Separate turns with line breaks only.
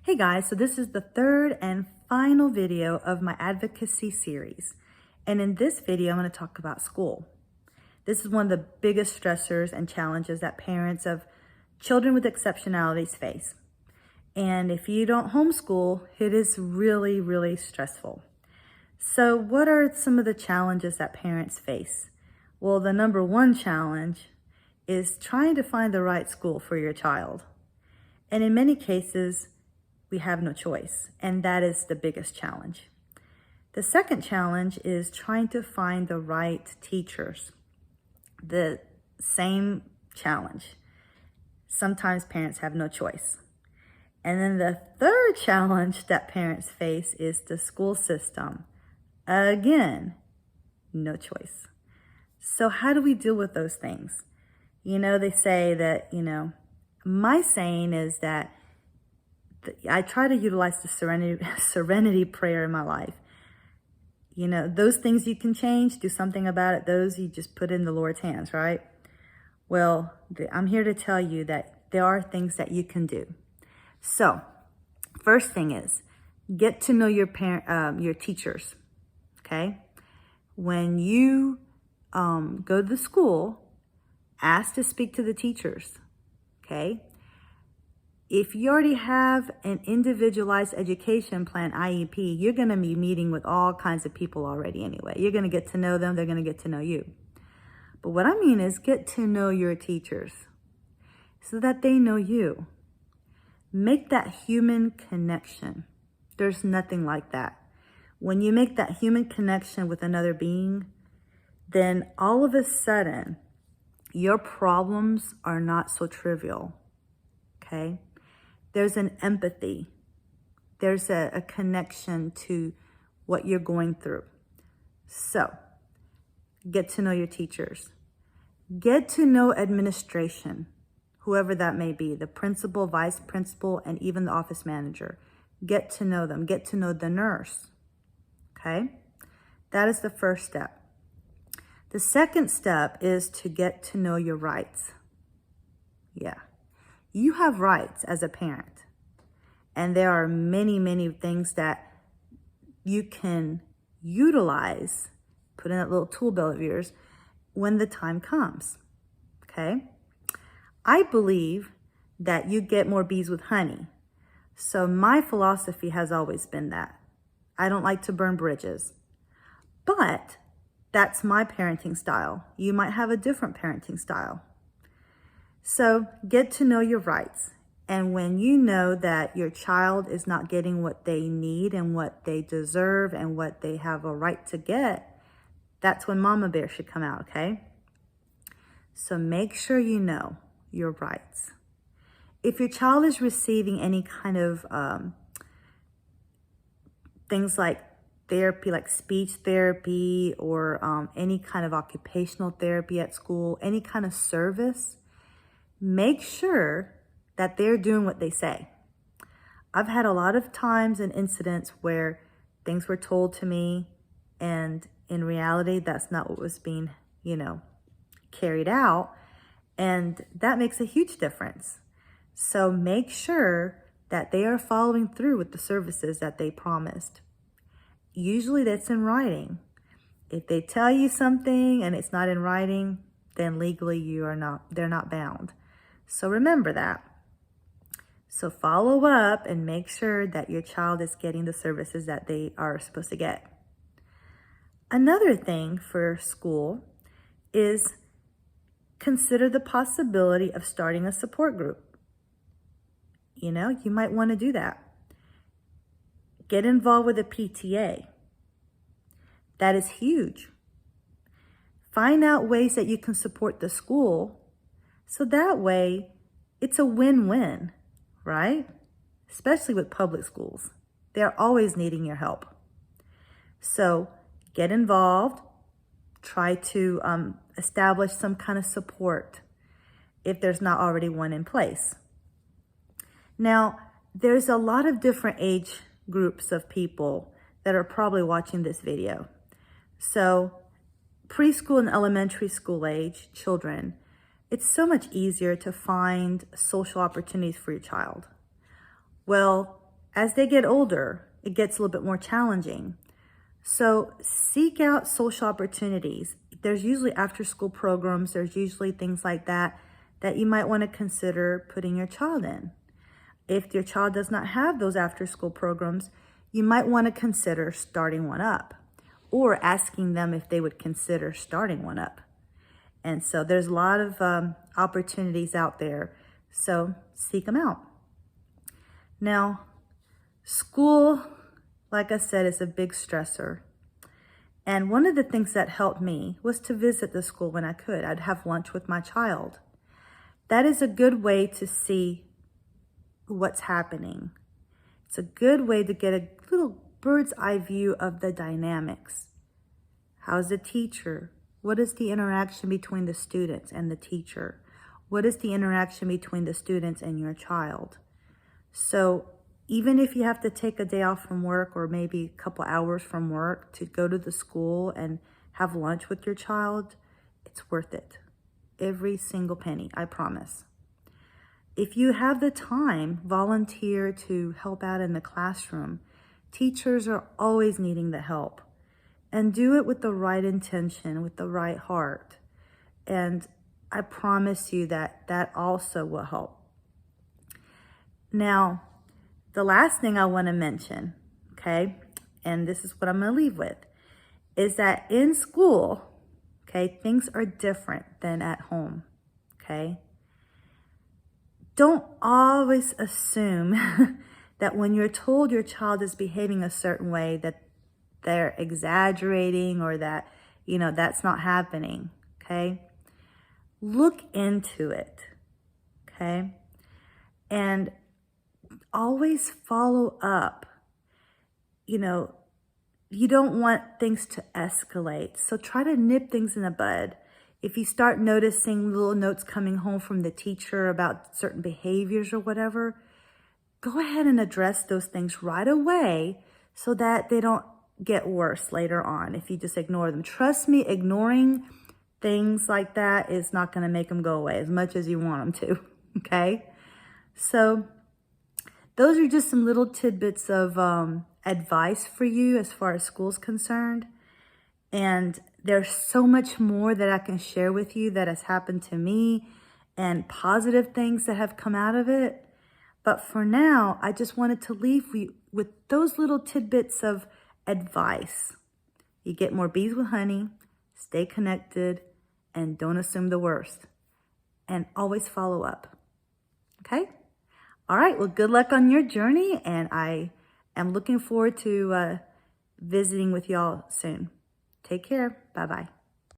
Hey guys, so this is the third and final video of my advocacy series. And in this video, I'm going to talk about school. This is one of the biggest stressors and challenges that parents of children with exceptionalities face. And if you don't homeschool, it is really, really stressful. So what are some of the challenges that parents face? Well, the number one challenge is trying to find the right school for your child. And in many cases, we have no choice, and that is the biggest challenge. The second challenge is trying to find the right teachers. The same challenge. Sometimes parents have no choice. And then the third challenge that parents face is the school system. Again, no choice. So how do we deal with those things? They say that, my saying is that I try to utilize the serenity prayer in my life. Those things you can change, do something about it. Those you just put in the Lord's hands, right? Well, I'm here to tell you that there are things that you can do. So, first thing is, get to know your teachers, okay? When you go to the school, ask to speak to the teachers, okay? If you already have an individualized education plan, IEP, you're going to be meeting with all kinds of people already anyway. You're going to get to know them. They're going to get to know you. But what I mean is get to know your teachers so that they know you. Make that human connection. There's nothing like that. When you make that human connection with another being, then all of a sudden, your problems are not so trivial, okay? There's an empathy. There's a connection to what you're going through. So, get to know your teachers. Get to know administration, whoever that may be, the principal, vice principal, and even the office manager. Get to know them. Get to know the nurse, okay? That is the first step. The second step is to get to know your rights. Yeah. You have rights as a parent, and there are many, many things that you can utilize, put in that little tool belt of yours, when the time comes, okay? I believe that you get more bees with honey. So my philosophy has always been that. I don't like to burn bridges, but that's my parenting style. You might have a different parenting style. So get to know your rights. And when you know that your child is not getting what they need and what they deserve and what they have a right to get, that's when Mama Bear should come out, okay? So make sure you know your rights. If your child is receiving any kind of things like therapy, like speech therapy or any kind of occupational therapy at school, any kind of service, make sure that they're doing what they say. I've had a lot of times and incidents where things were told to me and in reality, that's not what was being, carried out. And that makes a huge difference. So make sure that they are following through with the services that they promised. Usually that's in writing. If they tell you something and it's not in writing, then legally they're not bound. So remember that. So follow up and make sure that your child is getting the services that they are supposed to get. Another thing for school is consider the possibility of starting a support group. You might want to do that. Get involved with a PTA. That is huge. Find out ways that you can support the school so that way it's a win-win, right? Especially with public schools. They're always needing your help. So get involved. Try to establish some kind of support if there's not already one in place. Now, there's a lot of different age groups of people that are probably watching this video. So preschool and elementary school age children, it's so much easier to find social opportunities for your child. Well, As they get older, it gets a little bit more challenging. So seek out social opportunities. There's usually after-school programs. There's usually things like that that you might want to consider putting your child in. If your child does not have those after-school programs, you might want to consider starting one up or asking them if they would consider starting one up. And so there's a lot of opportunities out there. So seek them out. Now, school, like I said, is a big stressor. And one of the things that helped me was to visit the school when I could. I'd have lunch with my child. That is a good way to see what's happening. It's a good way to get a little bird's eye view of the dynamics. How's the teacher? What is the interaction between the students and the teacher? What is the interaction between the students and your child? So even if you have to take a day off from work or maybe a couple hours from work to go to the school and have lunch with your child, it's worth it. Every single penny, I promise. If you have the time, volunteer to help out in the classroom. Teachers are always needing the help. And do it with the right intention, with the right heart. And I promise you that that also will help. Now, the last thing I want to mention, okay, and this is what I'm going to leave with, is that in school, okay, things are different than at home, okay? Don't always assume that when you're told your child is behaving a certain way that they're exaggerating or that, that's not happening, okay? Look into it, okay? And always follow up. You don't want things to escalate, so try to nip things in the bud. If you start noticing little notes coming home from the teacher about certain behaviors or whatever, go ahead and address those things right away so that they don't get worse later on if you just ignore them. Trust me, ignoring things like that is not going to make them go away as much as you want them to, okay? So those are just some little tidbits of advice for you as far as school's concerned. And there's so much more that I can share with you that has happened to me and positive things that have come out of it. But for now, I just wanted to leave you with those little tidbits of advice. You get more bees with honey, stay connected, and don't assume the worst. And always follow up. Okay? All right, well, good luck on your journey, and I am looking forward to visiting with y'all soon. Take care. Bye-bye.